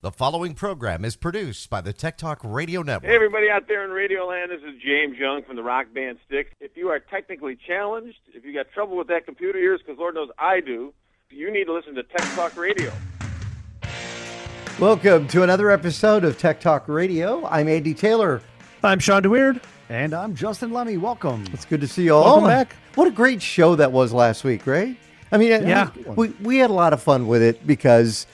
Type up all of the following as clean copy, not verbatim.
The following program is produced by the Tech Talk Radio Network. Hey, everybody out there in Radio Land, this is James Young from the rock band Styx. If you are technically challenged, if you got trouble with that computer of yours, because Lord knows I do, you need to listen to Tech Talk Radio. Welcome to another episode of Tech Talk Radio. I'm Andy Taylor. I'm Sean DeWeird. And I'm Justin Lemmy. Welcome. It's good to see you all. Welcome back. What a great show that was last week, right? I mean, yeah. we had a lot of fun with it because,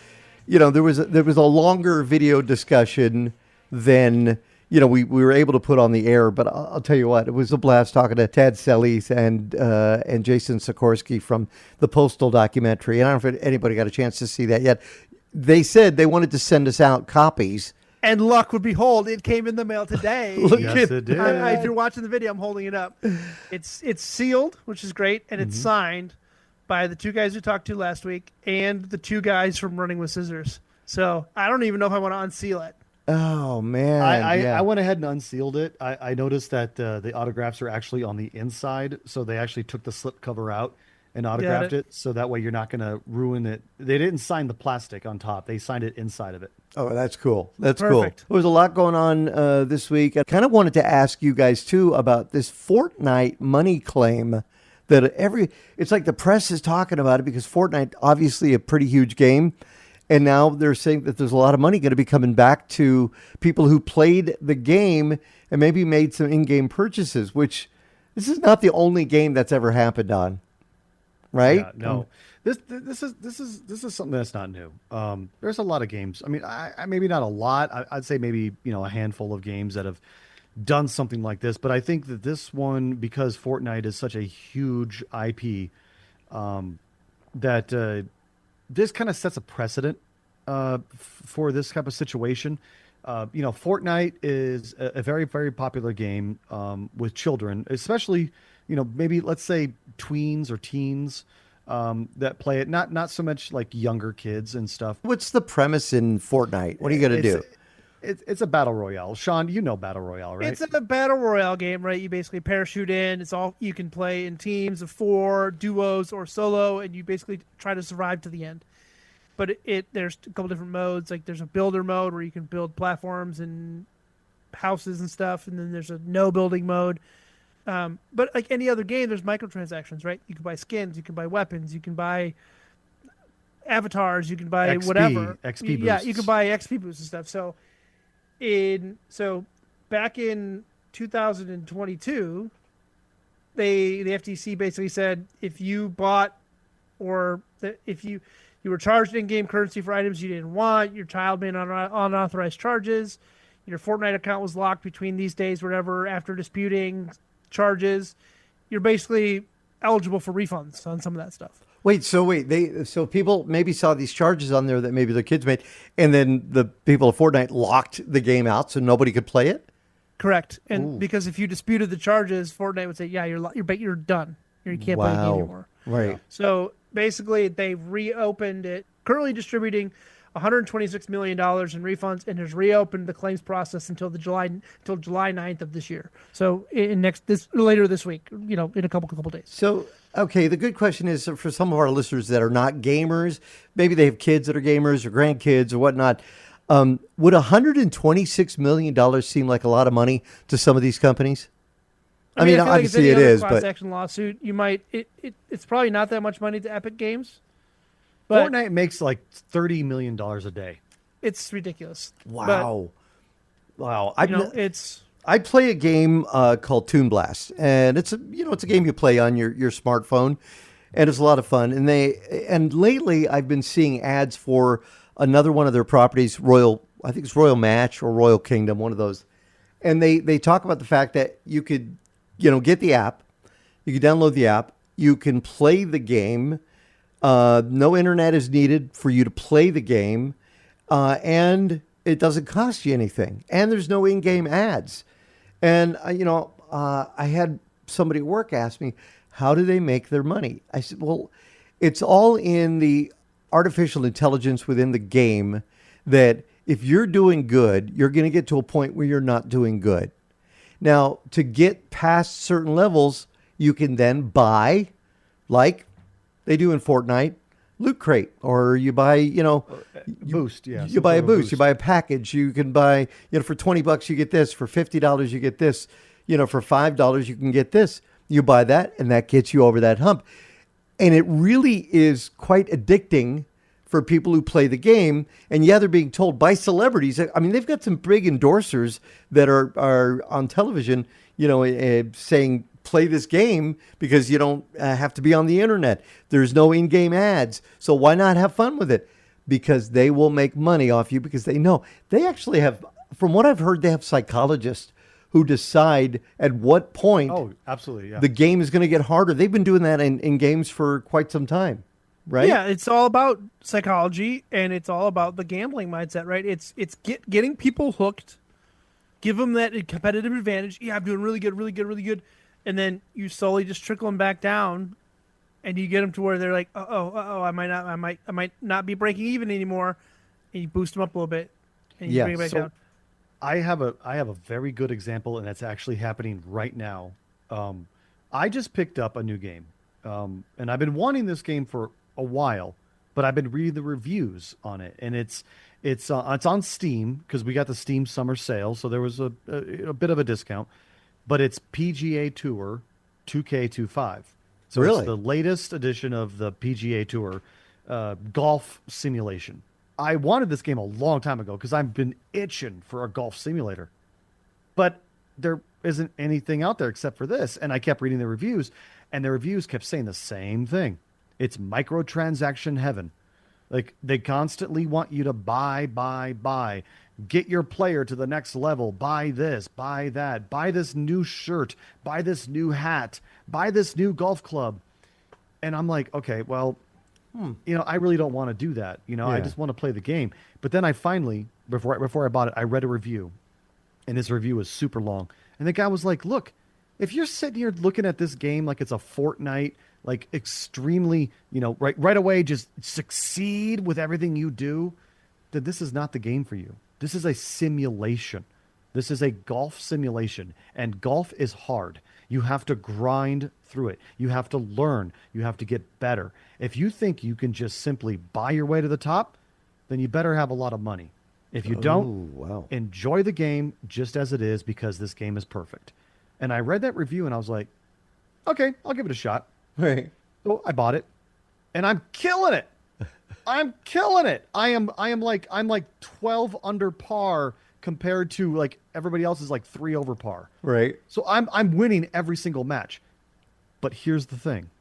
you know, there was a longer video discussion than, you know, we were able to put on the air. But I'll tell you what, it was a blast talking to Tad Sellies and Jason Sikorsky from the Postal documentary. And I don't know if anybody got a chance to see that yet. They said they wanted to send us out copies. And luck would behold, it came in the mail today. Yes, it did. If you're watching the video, I'm holding it up. It's sealed, which is great, and it's signed by the two guys we talked to last week and the two guys from Running with Scissors. So I don't even know if I want to unseal it. Oh, man. I went ahead and unsealed it. I noticed that the autographs are actually on the inside, so they actually took the slip cover out and autographed it, so that way you're not going to ruin it. They didn't sign the plastic on top. They signed it inside of it. Oh, that's cool. That's Perfect. cool. There was a lot going on this week. I kind of wanted to ask you guys, too, about this Fortnite money claim that it's like the press is talking about it because Fortnite, obviously a pretty huge game. And now they're saying that there's a lot of money going to be coming back to people who played the game and maybe made some in-game purchases, which this is not the only game that's ever happened on. Right? Yeah, no. This is something that's not new. There's a lot of games. I mean, I maybe not a lot. I'd say maybe, you know, a handful of games that have done something like this. But I think that this one, because Fortnite is such a huge IP, that this kind of sets a precedent for this type of situation. You know, Fortnite is a very, very popular game with children, especially, you know, maybe let's say tweens or teens that play it. Not so much like younger kids and stuff. What's the premise in Fortnite? What are you going to do? It's a battle royale. Sean, you know battle royale, right? It's a battle royale game, right? You basically parachute in. It's all you can play in teams of 4, duos, or solo, and you basically try to survive to the end. But there's a couple different modes. Like there's a builder mode where you can build platforms and houses and stuff, and then there's a no building mode. But like any other game, there's microtransactions, right? You can buy skins, you can buy weapons, you can buy avatars, you can buy XP, whatever. XP boosts. Yeah, you can buy XP boosts and stuff. So back in 2022, the FTC basically said if you bought or if you were charged in-game currency for items you didn't want, your child made unauthorized charges, your Fortnite account was locked between these days, whatever, after disputing charges, you're basically eligible for refunds on some of that stuff. So people maybe saw these charges on there that maybe their kids made, and then the people of Fortnite locked the game out so nobody could play it? Correct. And because if you disputed the charges, Fortnite would say, yeah, you're done. You can't play the game anymore. Right. So basically they reopened it, currently distributing $126 million in refunds, and has reopened the claims process until July 9th of this year. So later this week, you know, in a couple days. So, okay, the good question is for some of our listeners that are not gamers, maybe they have kids that are gamers or grandkids or whatnot. Would $126 million seem like a lot of money to some of these companies? I mean obviously it is, but class action lawsuit, you might it's probably not that much money to Epic Games. But Fortnite makes like $30 million a day. It's ridiculous. Wow. I play a game called Toon Blast, and it's a game you play on your smartphone, and it's a lot of fun. And lately I've been seeing ads for another one of their properties, I think it's Royal Match or Royal Kingdom, one of those. And they talk about the fact that you could, get the app, you could download the app, you can play the game. No internet is needed for you to play the game, and it doesn't cost you anything. And there's no in-game ads. And, I had somebody at work ask me, how do they make their money? I said, well, it's all in the artificial intelligence within the game that if you're doing good, you're going to get to a point where you're not doing good. Now, to get past certain levels, you can then buy, like they do in Fortnite, Loot Crate, or you buy, Boost, yeah. you buy a boost, you buy a package. You can buy, for $20 you get this, for $50 you get this, for $5 you can get this. You buy that, and that gets you over that hump. And it really is quite addicting for people who play the game. And yeah, they're being told by celebrities. I mean, they've got some big endorsers that are on television, saying, play this game because you don't have to be on the internet. There's no in-game ads. So why not have fun with it? Because they will make money off you, because they know. They actually have, from what I've heard, they have psychologists who decide at what point absolutely, yeah. the game is going to get harder. They've been doing that in games for quite some time, right? Yeah, it's all about psychology, and it's all about the gambling mindset, right? It's getting people hooked, give them that competitive advantage. Yeah, I'm doing really good, really good, really good. And then you slowly just trickle them back down, and you get them to where they're like, I might not be breaking even anymore, and you boost them up a little bit, and you bring it back down. I have a very good example, and that's actually happening right now. I just picked up a new game, and I've been wanting this game for a while, but I've been reading the reviews on it, and it's on Steam because we got the Steam summer sale, so there was a bit of a discount. But it's PGA Tour 2K25. So really? It's the latest edition of the PGA Tour golf simulation. I wanted this game a long time ago because I've been itching for a golf simulator. But there isn't anything out there except for this. And I kept reading the reviews, and the reviews kept saying the same thing. It's microtransaction heaven. Like, they constantly want you to buy. Get your player to the next level. Buy this, buy that. Buy this new shirt. Buy this new hat. Buy this new golf club. And I'm like, okay, well, I really don't want to do that. I just want to play the game. But then I finally, before I bought it, I read a review. And this review was super long. And the guy was like, look, if you're sitting here looking at this game like it's a Fortnite, like extremely, right away, just succeed with everything you do, then this is not the game for you. This is a simulation. This is a golf simulation, and golf is hard. You have to grind through it. You have to learn. You have to get better. If you think you can just simply buy your way to the top, then you better have a lot of money. If you don't, enjoy the game just as it is, because this game is perfect. And I read that review, and I was like, okay, I'll give it a shot. Right. So I bought it, and I'm killing it. I'm killing it. I'm like 12 under par compared to like everybody else is like 3 over par. Right. So I'm winning every single match. But here's the thing,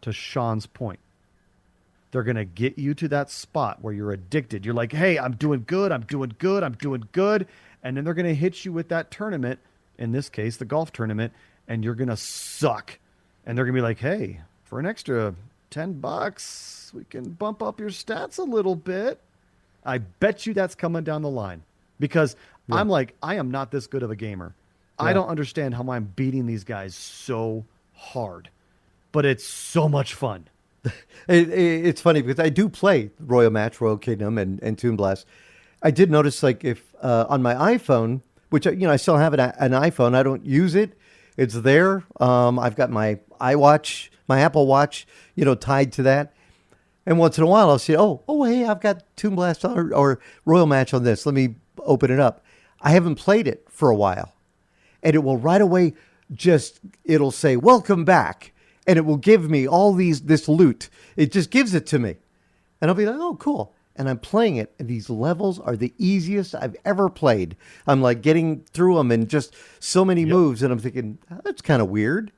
to Sean's point. They're going to get you to that spot where you're addicted. You're like, hey, I'm doing good. I'm doing good. I'm doing good. And then they're going to hit you with that tournament, in this case, the golf tournament, and you're going to suck. And they're going to be like, hey, for an extra $10, we can bump up your stats a little bit. I bet you that's coming down the line, because I'm like, I am not this good of a gamer. Yeah. I don't understand how I'm beating these guys so hard, but it's so much fun. It's funny because I do play Royal Match, Royal Kingdom, and Toon Blast. I did notice, like, if on my iPhone, which I still have an iPhone, I don't use it. It's there. I've got my iWatch, my Apple Watch, tied to that. And once in a while, I'll see, hey, I've got Toon Blast or Royal Match on this. Let me open it up. I haven't played it for a while. And it will right away it'll say, welcome back. And it will give me all this loot. It just gives it to me. And I'll be like, oh, cool. And I'm playing it. And these levels are the easiest I've ever played. I'm like getting through them and just so many moves. And I'm thinking, that's kind of weird.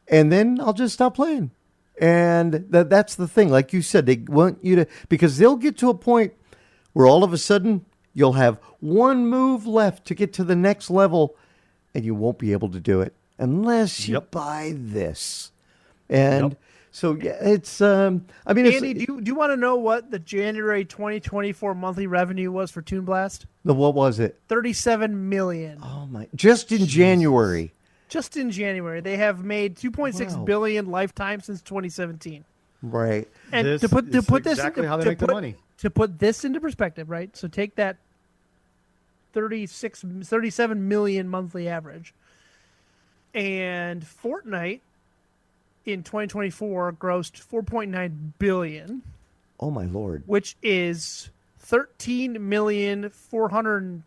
And then I'll just stop playing. And that's the thing. Like you said, they want you to, because they'll get to a point where all of a sudden you'll have one move left to get to the next level, and you won't be able to do it unless you buy this. And so, yeah, it's, Andy, do you want to know what the January 2024 monthly revenue was for Toon Blast? What was it? $37 million. Oh my, just in January. Just in January, they have made $2.6 billion lifetime since 2017. Right. And to put this exactly into, how they make the money. To put this into perspective, right? So take that 37 million monthly average, and Fortnite in 2024 grossed 4.9 billion. Oh my Lord. which is 13,400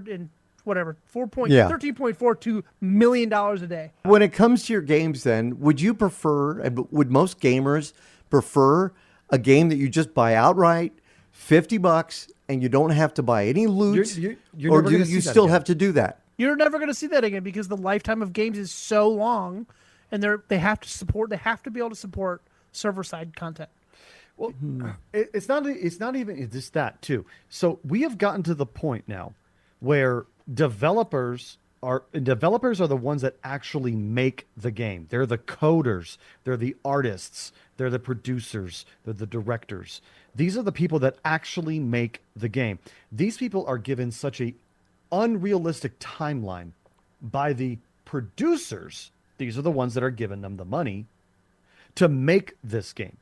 and whatever, Yeah. $13.42 million a day. When it comes to your games, then, would you prefer, and would most gamers prefer a game that you just buy outright, $50, and you don't have to buy any loot, You're or never do gonna see you that still again. have to do that? You're never going to see that again because the lifetime of games is so long, and they have to be able to support server side content. Well, it's not even just that too. So we have gotten to the point now where developers are the ones that actually make the game. They're the coders, they're the artists, they're the producers, they're the directors. These are the people that actually make the game. These people are given such a unrealistic timeline by the producers. These are the ones that are giving them the money to make this game.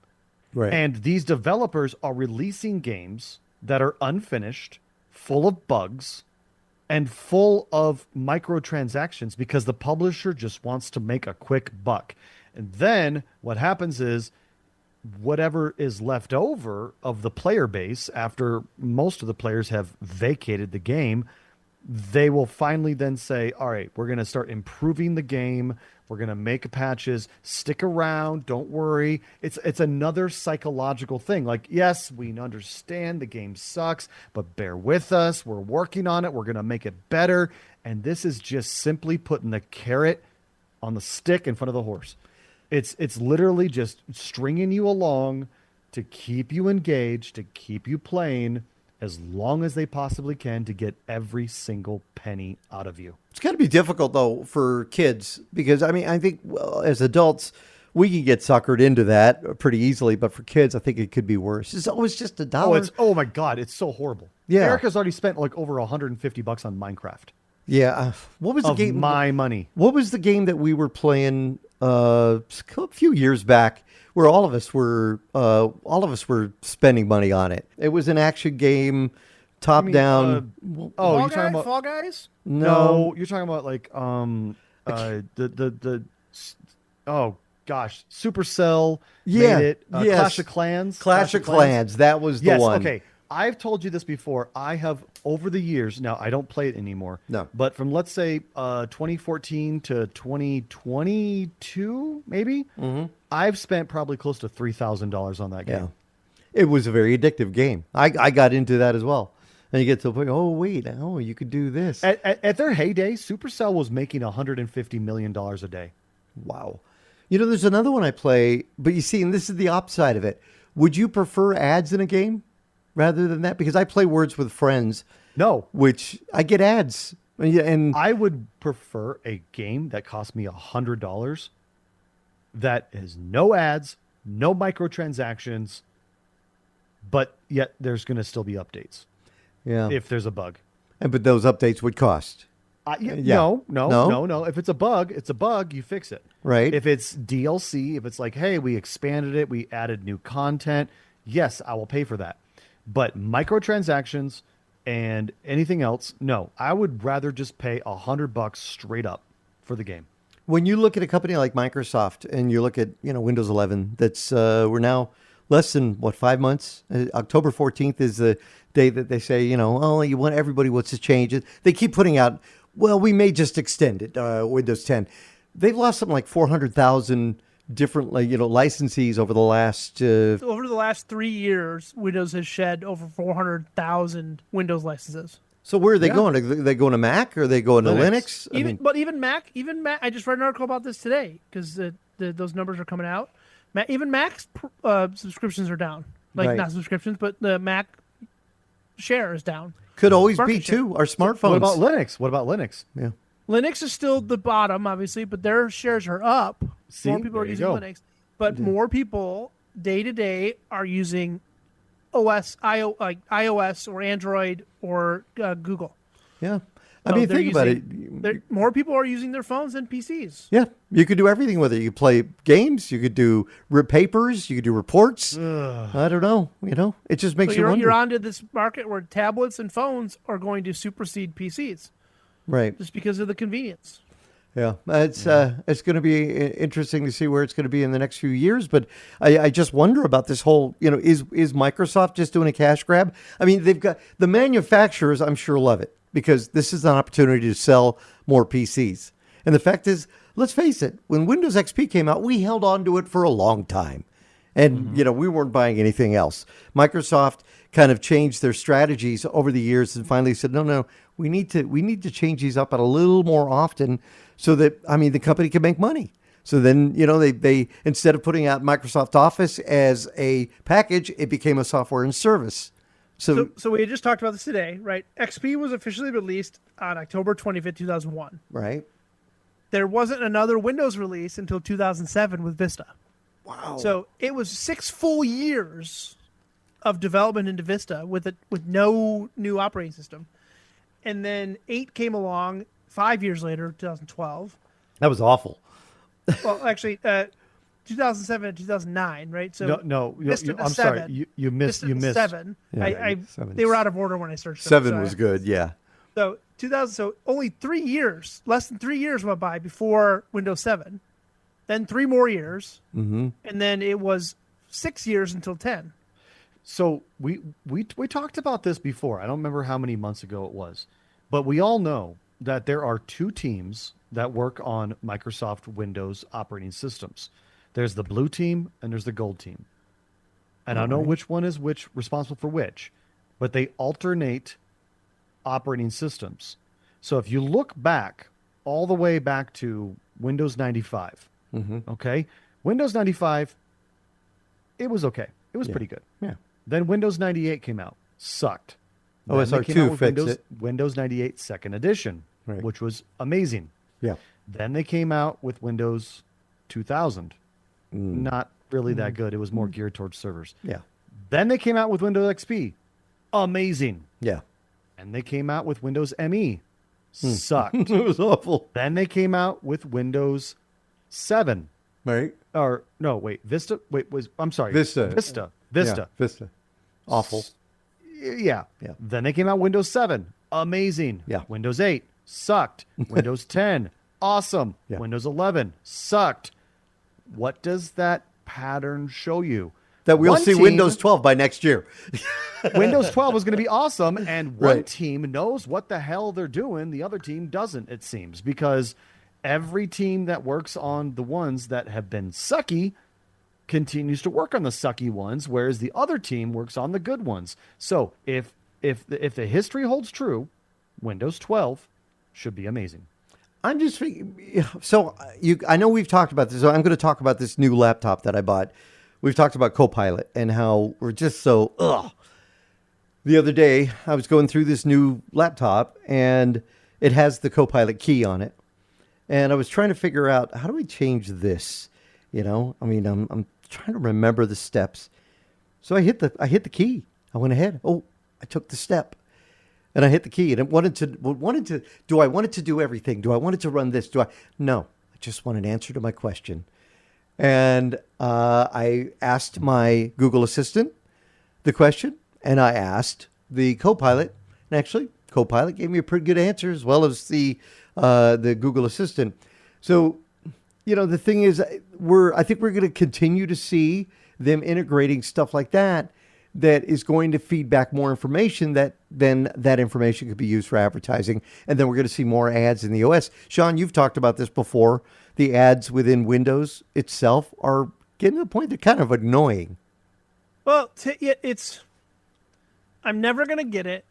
Right. And these developers are releasing games that are unfinished, full of bugs, and full of microtransactions because the publisher just wants to make a quick buck. And then what happens is whatever is left over of the player base after most of the players have vacated the game, they will finally then say, all right, we're going to start improving the game. We're going to make patches. Stick around. Don't worry. It's another psychological thing. Like, yes, we understand the game sucks, but bear with us. We're working on it. We're going to make it better. And this is just simply putting the carrot on the stick in front of the horse. It's literally just stringing you along to keep you engaged, to keep you playing as long as they possibly can to get every single penny out of you. It's got to be difficult, though, for kids because, I mean, I think as adults, we can get suckered into that pretty easily. But for kids, I think it could be worse. It's always just $1. Oh my God. It's so horrible. Yeah. Erica's already spent like over $150 on Minecraft. Yeah. What was the Of game? my money. What was the game that we were playing a few years back where all of us were spending money on it? It was an action game, top down. You're talking about Fall Guys? No, you're talking about like oh gosh, Supercell Yeah, made it. yes. Clash of Clans. Clash of Clans. That was the Yes, one. okay. I've told you this before. I have over the years. Now I don't play it anymore. No. But from let's say 2014 to 2022, maybe I've spent probably close to $3,000 on that game. Yeah. It was a very addictive game. I got into that as well. And you get to the point, you could do this. At their heyday, Supercell was making $150 million a day. Wow. There's another one I play, but you see, and this is the opposite of it. Would you prefer ads in a game rather than that? Because I play Words with Friends. No. Which I get ads. And I would prefer a game that cost me $100 that has no ads, no microtransactions, but yet there's going to still be updates yeah. if there's a bug. But those updates would cost. No. If it's a bug, it's a bug. You fix it. Right. If it's DLC, if it's like, hey, we expanded it, we added new content, yes, I will pay for that. But microtransactions and anything else, no. I would rather just pay $100 straight up for the game. When you look at a company like Microsoft and you look at Windows 11, that's we're now less than 5 months. October 14th is the day that they say everybody wants to change it. They keep putting out, well, we may just extend it, Windows 10. They've lost something like 400,000 different licensees over the last Over the last 3 years, Windows has shed over 400,000 Windows licenses. So where are they going? Are they going to Mac or are they going to Linux? Even Mac, I just read an article about this today because those numbers are coming out. Even Mac's subscriptions are down. Right. Not subscriptions, but the Mac share is down. Could always Market be share. too. Our smartphones. What about Linux? Yeah. Linux is still the bottom, obviously, but their shares are up. See, more people are there you using go. Linux, but more people day to day are using iOS or Android or Google. Yeah. So think they're about it. More people are using their phones than PCs. Yeah. You could do everything with it. You could play games. You could do papers. You could do reports. I don't know. It just makes you wonder. You're onto this market where tablets and phones are going to supersede PCs. Right. Just because of the convenience. Yeah, it's going to be interesting to see where it's going to be in the next few years. But I just wonder about this whole, is Microsoft just doing a cash grab? I mean, they've got the manufacturers, I'm sure, love it because this is an opportunity to sell more PCs. And the fact is, let's face it, when Windows XP came out, we held on to it for a long time. And, we weren't buying anything else. Microsoft kind of changed their strategies over the years and finally said, no, we need to change these up a little more often so that, the company can make money. So then, they instead of putting out Microsoft Office as a package, it became a software and service. So we had just talked about this today, right? XP was officially released on October 25th, 2001. Right. There wasn't another Windows release until 2007 with Vista. Wow. So it was 6 full years of development into Vista with no new operating system. And then 8 came along 5 years later, 2012. That was awful. Well, actually, 2007 and 2009, right? So I'm sorry. You missed 7. Yeah, They were out of order when I searched them. 7 was good, yeah. So 2000. So only 3 years, less than 3 years went by before Windows 7. Then 3 more years, and then it was 6 years until 10. So we talked about this before. I don't remember how many months ago it was, but we all know that there are 2 teams that work on Microsoft Windows operating systems. There's the blue team and there's the gold team. And I don't know which one is responsible for which, but they alternate operating systems. So if you look back all the way back to Windows 95, okay, Windows 95, it was okay. It was pretty good. Yeah. Then Windows 98 came out, sucked. OSR2 fixed it. Windows 98 Second Edition, which was amazing. Yeah. Then they came out with Windows 2000. Not really that good. It was more geared towards servers. Yeah. Then they came out with Windows XP. Amazing. Yeah. And they came out with Windows ME. Sucked. It was awful. Then they came out with Windows 7. Right. Or no, wait, Vista. I'm sorry. Vista. Vista. Yeah, Vista. Awful. Yeah. Yeah. Then they came out Windows 7. Amazing. Yeah. Windows 8 sucked. Windows 10 awesome. Yeah. Windows 11 sucked. What does that pattern show you? That we'll see Windows 12 by next year. Windows 12 is going to be awesome, and one Right. team knows what the hell they're doing. The other team doesn't, it seems, because every team that works on the ones that have been sucky continues to work on the sucky ones, whereas the other team works on the good ones. So if the history holds true, Windows 12 should be amazing. I'm just thinking, so I know we've talked about this. So I'm going to talk about this new laptop that I bought. We've talked about Copilot and how we're just so, ugh. The other day, I was going through this new laptop, and it has the Copilot key on it. And I was trying to figure out, how do we change this? You know, I mean, I'm trying to remember the steps. So I hit the key. I went ahead. Oh, I took the step. And I hit the key, and it wanted to, do I want it to do everything? Do I want it to run this? No, I just want an answer to my question. And I asked my Google Assistant the question, and I asked the Copilot, and actually Copilot gave me a pretty good answer, as well as the Google Assistant. So, you know, the thing is, I think we're going to continue to see them integrating stuff like that is going to feed back more information then that information could be used for advertising. And then we're going to see more ads in the OS. Sean, you've talked about this before. The ads within Windows itself are getting to the point they're kind of annoying. Well, I'm never going to get it,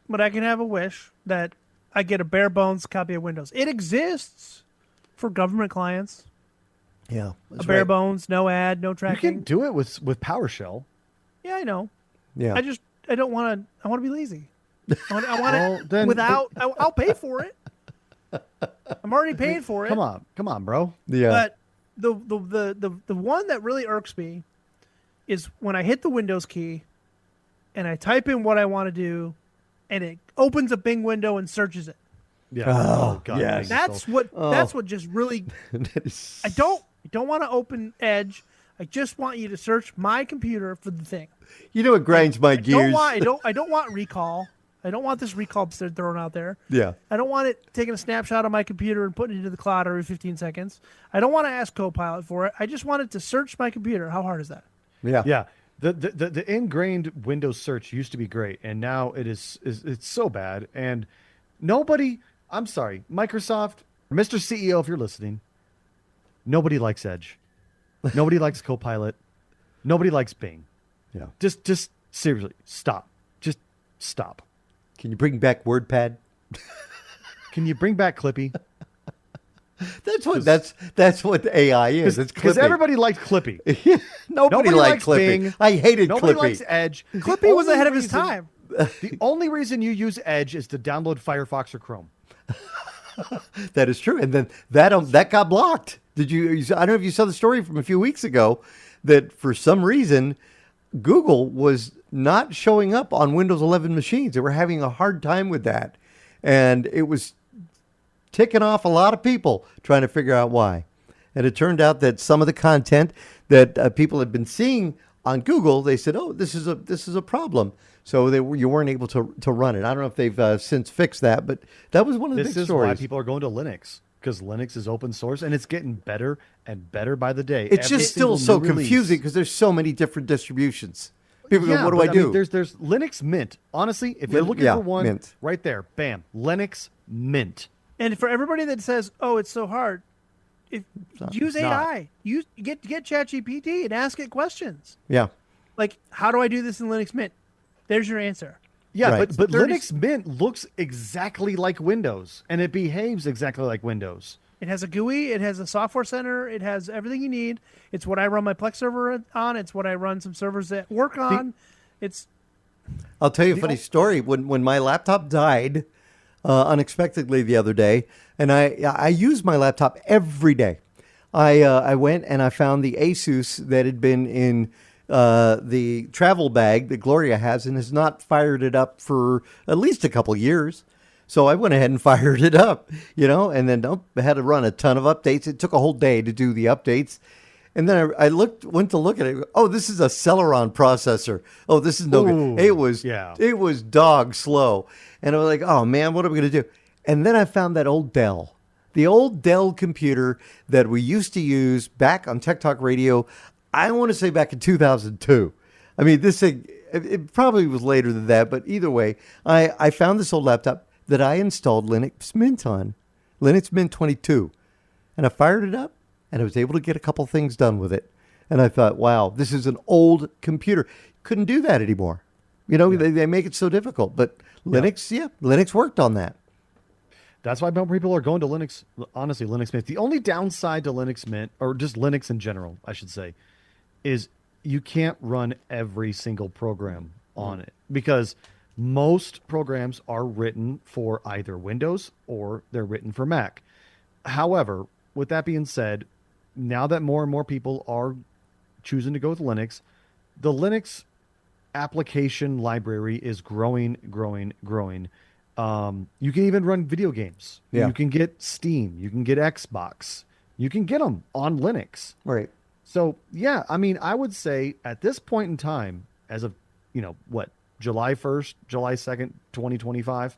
but I can have a wish that I get a bare bones copy of Windows. It exists for government clients. Yeah. A bare bones, no ad, no tracking. You can do it with PowerShell. Yeah, I know. Yeah. I don't want to. I want to be lazy. I want it without. I'll pay for it. I'm already paying for it. Come on, bro. Yeah. But the one that really irks me is when I hit the Windows key and I type in what I want to do, and it opens a Bing window and searches it. Yeah. Oh, God. yes. That's what just really. I don't want to open Edge. I just want you to search my computer for the thing. You know what grinds my gears? I don't want recall. I don't want this recall they're throwing out there. Yeah. I don't want it taking a snapshot of my computer and putting it into the cloud every 15 seconds. I don't want to ask Copilot for it. I just want it to search my computer. How hard is that? Yeah. Yeah. The ingrained Windows search used to be great, and now it's so bad. And nobody, I'm sorry, Microsoft, Mr. CEO, if you're listening, nobody likes Edge. Nobody likes Copilot. Nobody likes Bing. Yeah. Just seriously, stop. Just stop. Can you bring back WordPad? Can you bring back Clippy? That's what the AI is. It's Because Clippy. everybody liked Clippy. Nobody liked likes Clippy. Bing. I hated Nobody Clippy. likes Edge. Clippy was ahead of his time. The only reason you use Edge is to download Firefox or Chrome. That is true. And then that got blocked. Did you? I don't know if you saw the story from a few weeks ago that for some reason Google was not showing up on Windows 11 machines. They were having a hard time with that, and it was ticking off a lot of people trying to figure out why. And it turned out that some of the content that people had been seeing on Google, they said, "Oh, this is a problem." So you weren't able to run it. I don't know if they've since fixed that, but that was one of the This big is stories. why people are going to Linux, because Linux is open source and it's getting better and better by the day. It's Every just still single so new release. confusing because there's so many different distributions. People go, what do but I do? mean, there's Linux Mint. Honestly, if you're looking Yeah, for one, Mint. right there, bam, Linux Mint. And for everybody that says, "Oh, it's so hard," use not. AI. Use get ChatGPT and ask it questions. Yeah. Like, how do I do this in Linux Mint? There's your answer. Yeah, Right. but 30 Linux Mint looks exactly like Windows, and it behaves exactly like Windows. It has a GUI. It has a software center. It has everything you need. It's what I run my Plex server on. It's what I run some servers at work on. I'll tell you a funny story. When my laptop died unexpectedly the other day, and I use my laptop every day. I went and I found the Asus that had been in the travel bag that Gloria has and has not fired it up for at least a couple years. So I went ahead and fired it up, and then I had to run a ton of updates. It took a whole day to do the updates. And then I went to look at it. Oh, this is a Celeron processor. Oh, this is no good. It was dog slow. And I was like, oh man, what are we going to do? And then I found that the old Dell computer that we used to use back on Tech Talk Radio. I want to say back in 2002. I mean, this thing, it probably was later than that, but either way, I found this old laptop that I installed Linux Mint on, Linux Mint 22. And I fired it up, and I was able to get a couple things done with it. And I thought, wow, this is an old computer. Couldn't do that anymore. They make it so difficult. But Linux, Linux worked on that. That's why more people are going to Linux. Honestly, Linux Mint. The only downside to Linux Mint, or just Linux in general, I should say, is you can't run every single program on it because most programs are written for either Windows or they're written for Mac. However, with that being said, now that more and more people are choosing to go with Linux, the Linux application library is growing. You can even run video games. Yeah. You can get Steam. You can get Xbox. You can get them on Linux. Right. So, yeah, I mean, I would say at this point in time, as of, July 1st, July 2nd, 2025,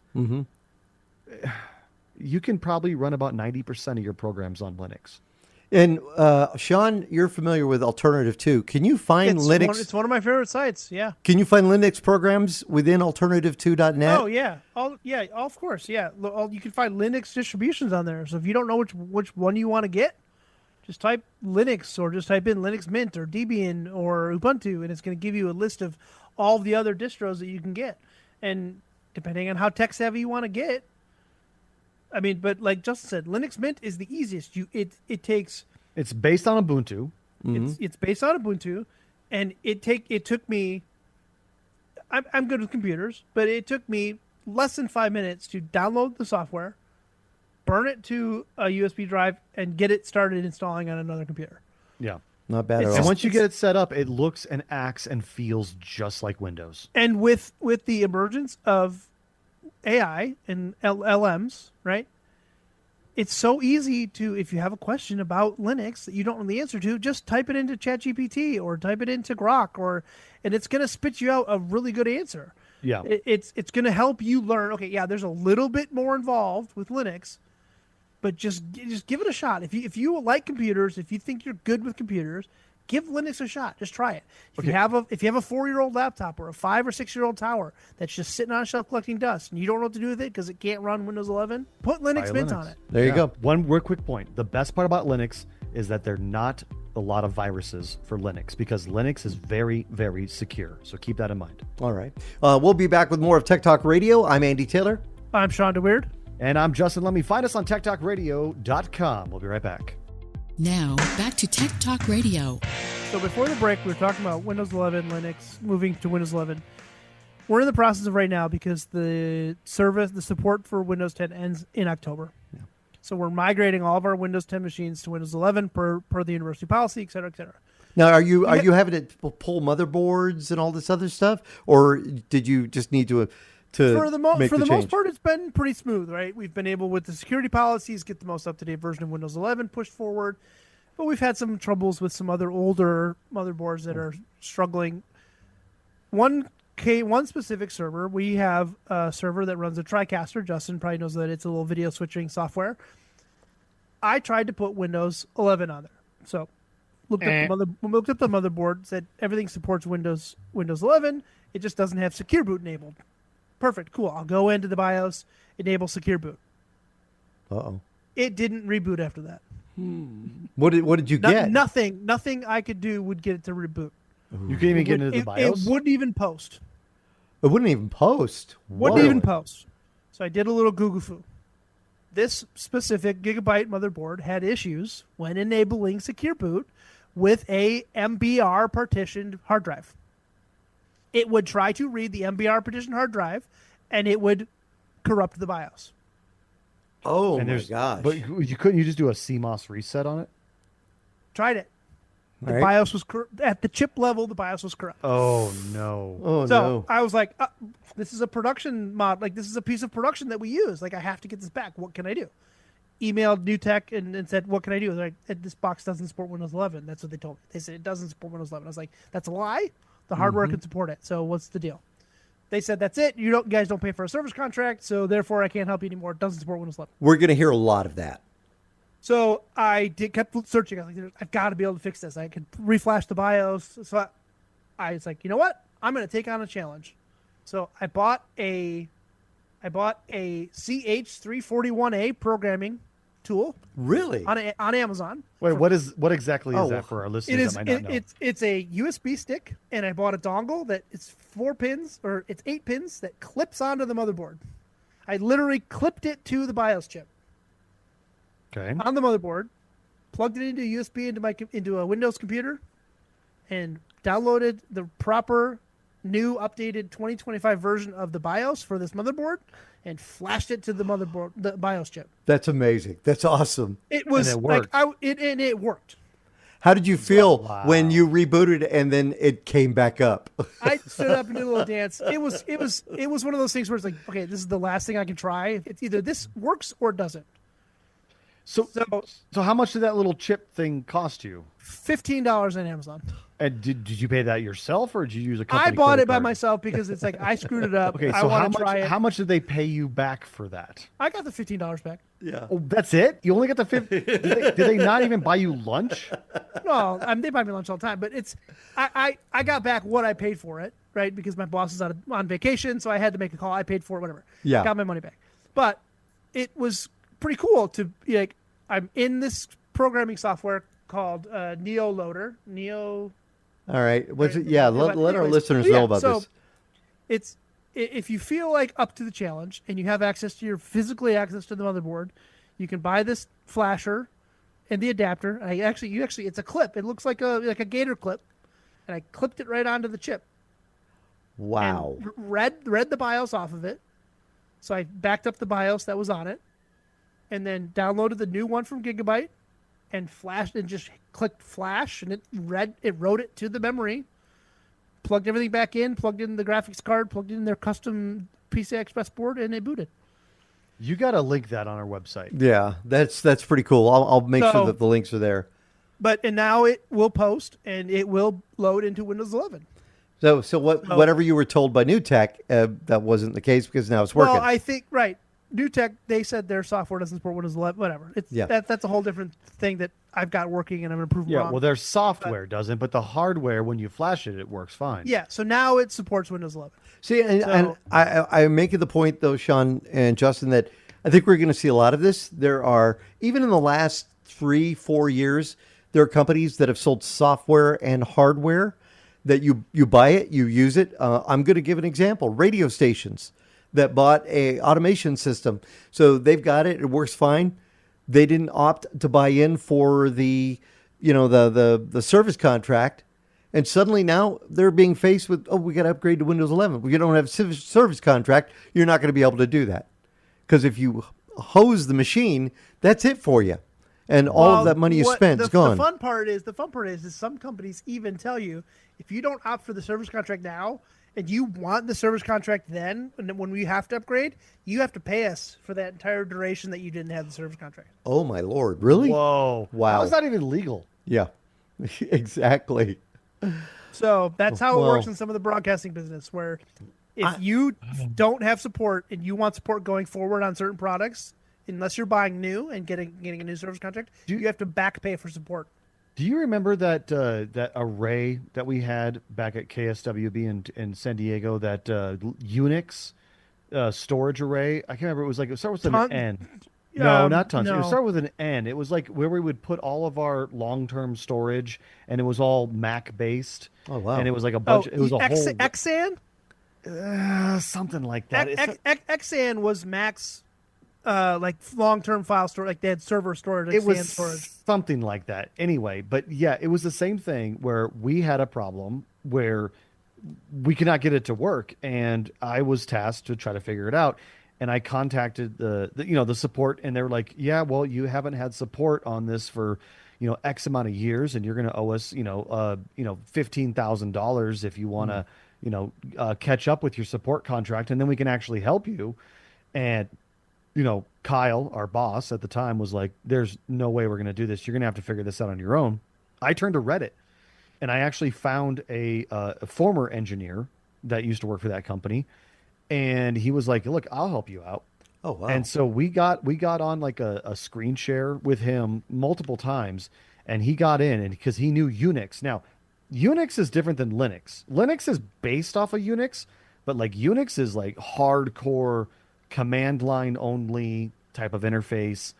you can probably run about 90% of your programs on Linux. And Sean, you're familiar with Alternative 2. Can you find Linux? It's one of my favorite sites. Yeah. Can you find Linux programs within alternative2.net? Oh yeah. Of course. Yeah. You can find Linux distributions on there. So if you don't know which one you want to get, just type Linux or just type in Linux Mint or Debian or Ubuntu, and it's going to give you a list of all the other distros that you can get. And depending on how tech savvy you want to get, I mean, but like Justin said, Linux Mint is the easiest. It's based on Ubuntu. It's based on Ubuntu, and it took me. I'm good with computers, but it took me less than 5 minutes to download the software, burn it to a USB drive, and get it started installing on another computer. Yeah. Not bad at all. And once you get it set up, it looks and acts and feels just like Windows. And with the emergence of AI and LLMs, right? It's so easy to, if you have a question about Linux that you don't know the answer to, just type it into ChatGPT or type it into Grok, and it's going to spit you out a really good answer. Yeah. It's going to help you learn. Okay, yeah, there's a little bit more involved with Linux, but just give it a shot. If you like computers, if you think you're good with computers, give Linux a shot. Just try it. If you have a 4-year-old laptop or a 5 or 6-year-old tower that's just sitting on a shelf collecting dust and you don't know what to do with it because it can't run Windows 11, put Linux Mint on it. There you go. One real quick point. The best part about Linux is that they're not a lot of viruses for Linux because Linux is very, very secure. So keep that in mind. All right. We'll be back with more of Tech Talk Radio. I'm Andy Taylor. I'm Sean DeWeird. And I'm Justin Lemmy. Find us on TechtalkRadio.com. We'll be right back. Now, back to Tech Talk Radio. So before the break, we were talking about Windows 11, Linux, moving to Windows 11. We're in the process of right now because the support for Windows 10 ends in October. Yeah. So we're migrating all of our Windows 10 machines to Windows 11 per the university policy, et cetera, et cetera. Now, are you having to pull motherboards and all this other stuff, or did you just need to for the change? most part, it's been pretty smooth, right? We've been able, with the security policies, get the most up-to-date version of Windows 11 pushed forward, but we've had some troubles with some other older motherboards that are struggling. One specific server, we have a server that runs a TriCaster. Justin probably knows that it's a little video switching software. I tried to put Windows 11 on there, so looked up the motherboard, said everything supports Windows 11. It just doesn't have Secure Boot enabled. Perfect, cool. I'll go into the BIOS, enable Secure Boot. Uh-oh. It didn't reboot after that. What did you get? Nothing I could do would get it to reboot. You can't even get into the BIOS? It wouldn't even post. It wouldn't even post. Wouldn't even post. So I did a little Google-foo. This specific Gigabyte motherboard had issues when enabling Secure Boot with a MBR partitioned hard drive. It would try to read the MBR partitioned hard drive, and it would corrupt the BIOS. Oh, my gosh. But you couldn't you just do a CMOS reset on it? Tried it. The BIOS was at the chip level. The BIOS was corrupt. Oh no! Oh so no! I was like, "This is a production mod. Like this is a piece of production that we use. Like I have to get this back. What can I do?" Emailed New Tech and said, "What can I do?" Like, this box doesn't support Windows 11. That's what they told me. They said it doesn't support Windows 11. I was like, "That's a lie. The hardware can support it. So what's the deal?" They said, "That's it. You guys don't pay for a service contract, so therefore I can't help you anymore. It doesn't support Windows 11." We're going to hear a lot of that. So I kept searching. I was like, I've got to be able to fix this. I could reflash the BIOS. So I was like, you know what? I'm going to take on a challenge. So I bought a CH341A programming tool. Really? On Amazon. Wait, what exactly is that for our listeners that might not know? It's a USB stick, and I bought a dongle that it's 4 pins, or it's 8 pins that clips onto the motherboard. I literally clipped it to the BIOS chip. Okay. On the motherboard, plugged it into USB into a Windows computer, and downloaded the proper new updated 2025 version of the BIOS for this motherboard, and flashed it to the BIOS chip. That's amazing. That's awesome. It was and it worked. It worked. How did you feel when you rebooted and then it came back up? I stood up and did a little dance. It was one of those things where it's like, okay, this is the last thing I can try. It's either this works or it doesn't. So how much did that little chip thing cost you? $15 on Amazon. And did you pay that yourself, or did you use a company I bought it by card? myself because it's like I screwed it up. Okay, I so want to try it. how much did they pay you back for that? I got the $15 back. Yeah. Oh, that's it? You only got the 50? Did they not even buy you lunch? No, they buy me lunch all the time, but it's I got back what I paid for it, right? Because my boss is on vacation, so I had to make a call. I paid for it, whatever. Yeah. Got my money back. But it was pretty cool to be like, I'm in this programming software called NeoLoader. All right. What's it? Yeah. Let our listeners know about this. It's if you feel like up to the challenge and you have physically access to the motherboard, you can buy this flasher and the adapter. It's a clip. It looks like a gator clip, and I clipped it right onto the chip. Wow. And read the BIOS off of it. So I backed up the BIOS that was on it, and then downloaded the new one from Gigabyte, and flashed and just clicked flash, and it wrote it to the memory. Plugged everything back in, plugged in the graphics card, plugged in their custom PCI Express board, and it booted. You got to link that on our website. Yeah, that's pretty cool. I'll make sure that the links are there. And now it will post, and it will load into Windows 11. So whatever you were told by New Tech, that wasn't the case because now it's working. Well, I think right. New Tech, they said their software doesn't support Windows 11. Whatever. That's a whole different thing that I've got working, and I'm improving. Yeah, well, their software doesn't, but the hardware, when you flash it, it works fine. Yeah, so now it supports Windows 11. See, and I'm making the point, though, Sean and Justin, that I think we're going to see a lot of this. There are, even in the last 3-4 years, there are companies that have sold software and hardware that you buy it, you use it. I'm going to give an example. Radio stations that bought a automation system. So they've got it. It works fine. They didn't opt to buy in for the service contract. And suddenly now they're being faced with, we got to upgrade to Windows 11. If you don't have a service contract, you're not going to be able to do that. Because if you hose the machine, that's it for you. And all of that money you spent is gone. The fun part is some companies even tell you, if you don't opt for the service contract now, and you want the service contract then, and when we have to upgrade, you have to pay us for that entire duration that you didn't have the service contract. Oh, my Lord. Really? Whoa. Wow. How's that even legal? Yeah, exactly. So that's how it works in some of the broadcasting business, where if you don't have support and you want support going forward on certain products, unless you're buying new and getting a new service contract, you have to back pay for support. Do you remember that array that we had back at KSWB in San Diego, that Unix storage array? I can't remember. It started with an N. No, not tons. No. It started with an N. It was like where we would put all of our long-term storage, and it was all Mac based. Oh wow! And it was like a bunch. It was a whole Xan. Something like that. Xan was Mac's like long-term file storage. Like they had server storage. It was storage. Something like that. Anyway, but yeah, it was the same thing where we had a problem where we could not get it to work, and I was tasked to try to figure it out. And I contacted the support, and they were like, "Yeah, well, you haven't had support on this for, X amount of years, and you're going to owe us, $15,000 if you want to, catch up with your support contract, and then we can actually help you." And Kyle, our boss at the time, was like, "There's no way we're going to do this. You're going to have to figure this out on your own." I turned to Reddit, and I actually found a former engineer that used to work for that company. And he was like, "Look, I'll help you out." Oh, wow. And so we got on like a screen share with him multiple times, and he got in, and because he knew Unix. Now, Unix is different than Linux. Linux is based off of Unix, but like Unix is like hardcore command line only type of interface.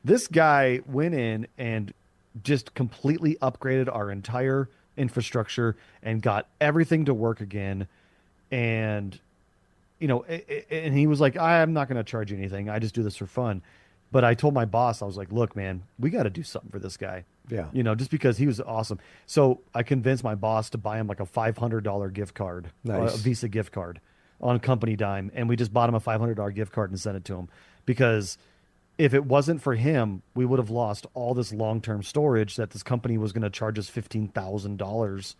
This guy went in and just completely upgraded our entire infrastructure and got everything to work again. And and he was like, "I'm not going to charge you anything. I just do this for fun." But I told my boss, I was like, "Look, man, we got to do something for this guy." Yeah. Just because he was awesome. So I convinced my boss to buy him like a $500 gift card, Nice. a Visa gift card on company dime. And we just bought him a $500 gift card and sent it to him, because if it wasn't for him, we would have lost all this long-term storage that this company was going to charge us $15,000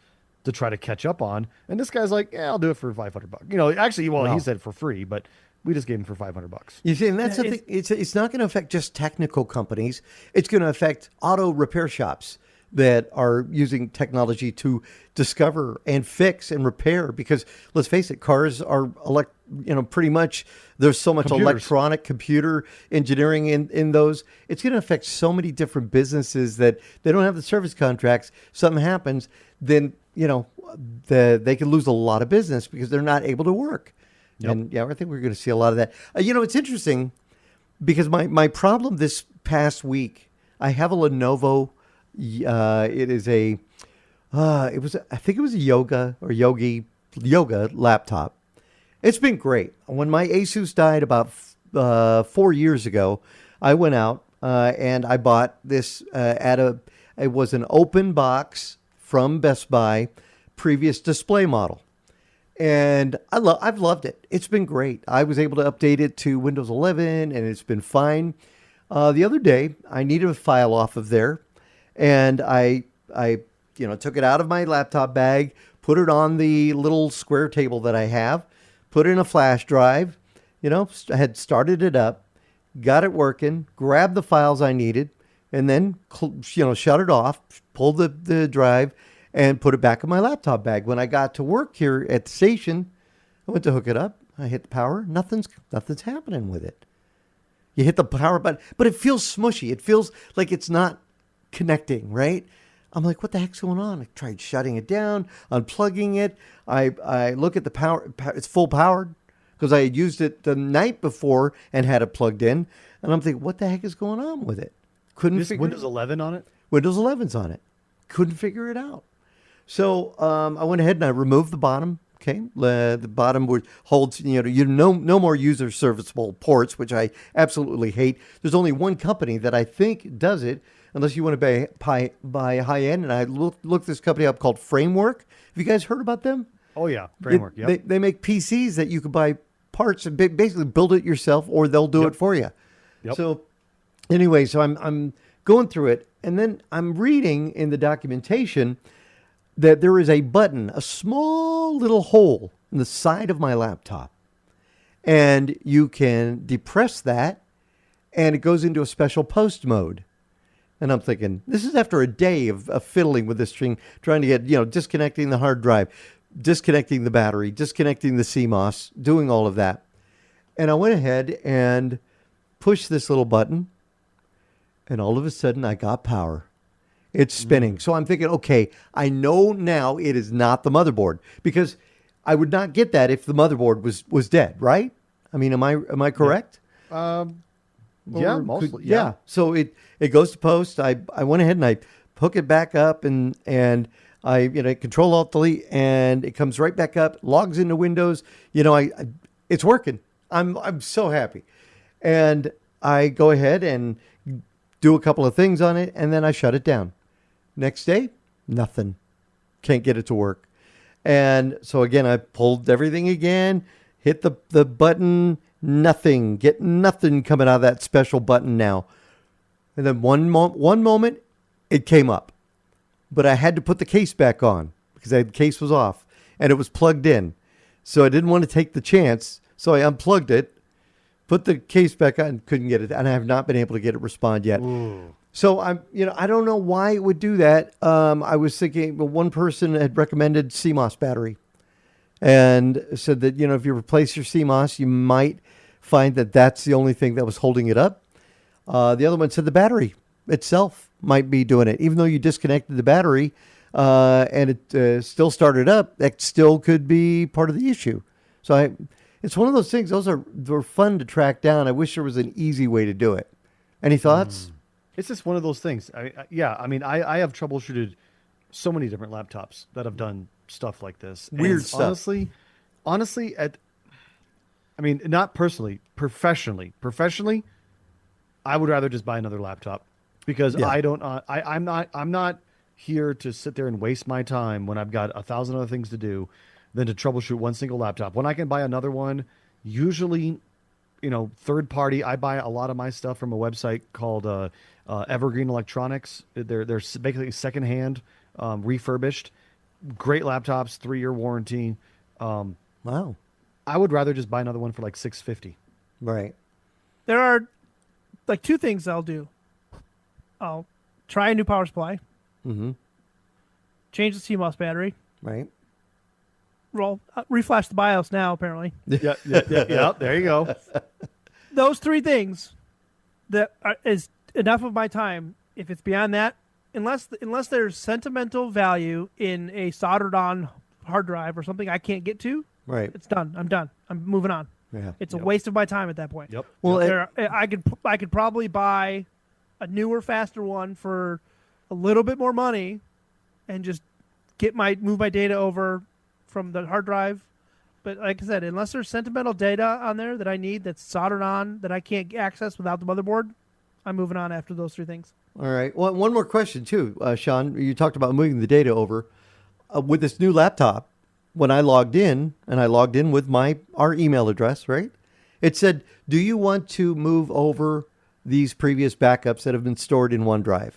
to try to catch up on. And this guy's like, "Yeah, I'll do it for $500." Actually, Wow. He said for free, but we just gave him for $500. You see, and that's the thing. It's not going to affect just technical companies. It's going to affect auto repair shops that are using technology to discover and fix and repair. Because let's face it, cars are pretty much, there's so much electronic computer engineering in those. It's going to affect so many different businesses that they don't have the service contracts. Something happens, then they can lose a lot of business because they're not able to work. Yep. And I think we're going to see a lot of that. It's interesting because my problem this past week, I have a Lenovo. It is I think it was a yoga laptop. It's been great. When my Asus died about 4 years ago, I went out and I bought this it was an open box from Best Buy, previous display model. And I've loved it. It's been great. I was able to update it to Windows 11, and it's been fine. The other day, I needed a file off of there, and I took it out of my laptop bag, put it on the little square table that I have, put it in a flash drive, I had started it up, got it working, grabbed the files I needed, and then shut it off, pulled the drive, and put it back in my laptop bag. When I got to work here at the station, I went to hook it up. I hit the power. Nothing's happening with it. You hit the power button, but it feels smushy. It feels like it's not connecting, right? I'm like, what the heck's going on? I tried shutting it down, unplugging it. I look at the power. It's full powered because I had used it the night before and had it plugged in. And I'm thinking, what the heck is going on with it? Couldn't figure Windows 11 on it? Windows 11's on it. Couldn't figure it out. So I went ahead and I removed the bottom. Okay, the bottom holds no more user serviceable ports, which I absolutely hate. There's only one company that I think does it, unless you want to buy high end. And I looked this company up called Framework. Have you guys heard about them? Oh yeah, Framework. Yeah, They make PCs that you can buy parts and basically build it yourself, or they'll do it for you. Yep. So anyway, so I'm going through it, and then I'm reading in the documentation that there is a button, a small little hole in the side of my laptop. And you can depress that, and it goes into a special post mode. And I'm thinking, this is after a day of fiddling with this thing, trying to get, disconnecting the hard drive, disconnecting the battery, disconnecting the CMOS, doing all of that. And I went ahead and pushed this little button, and all of a sudden I got power. It's spinning. So I'm thinking, okay, I know now it is not the motherboard, because I would not get that if the motherboard was dead, right? I mean, am I correct? Yeah, mostly. Yeah. So it goes to post. I went ahead and I hook it back up, and I Control Alt Delete, and it comes right back up, logs into Windows. It's working. I'm so happy, and I go ahead and do a couple of things on it, and then I shut it down. Next day, nothing. Can't get it to work. And so again, I pulled everything again, hit the button, nothing. Get nothing coming out of that special button now. And then one moment, it came up. But I had to put the case back on because the case was off and it was plugged in. So I didn't want to take the chance. So I unplugged it, put the case back on, couldn't get it. And I have not been able to get it to respond yet. Ooh. So I don't know why it would do that. I was thinking, but one person had recommended CMOS battery and said that, if you replace your CMOS, you might find that that's the only thing that was holding it up. The other one said the battery itself might be doing it. Even though you disconnected the battery and it still started up, that still could be part of the issue. So it's one of those things. They're fun to track down. I wish there was an easy way to do it. Any thoughts? It's just one of those things. I have troubleshooted so many different laptops that have done stuff like this. Weird and stuff. Honestly, not personally, professionally, I would rather just buy another laptop because I'm not here to sit there and waste my time when I've got 1,000 other things to do than to troubleshoot one single laptop. When I can buy another one, usually, third party. I buy a lot of my stuff from a website called Evergreen Electronics. They're basically secondhand, refurbished, great laptops, 3-year warranty. Wow. I would rather just buy another one for like $650. Right. There are like two things I'll do. I'll try a new power supply. Mm-hmm. Change the CMOS battery. Right. Reflash the BIOS now, apparently. Yeah. There you go. Those three things is enough of my time. If it's beyond that, unless there's sentimental value in a soldered on hard drive or something I can't get to, Right. it's done. I'm done. I'm moving on. Yeah. It's a waste of my time at that point. Yep. Well, I could probably buy a newer, faster one for a little bit more money, and just move my data over from the hard drive. But like I said, unless there's sentimental data on there that I need that's soldered on that I can't access without the motherboard, I'm moving on after those three things. All right. Well, one more question too, Sean. You talked about moving the data over with this new laptop. When I logged in, and I logged in with our email address, right? It said, "Do you want to move over these previous backups that have been stored in OneDrive?"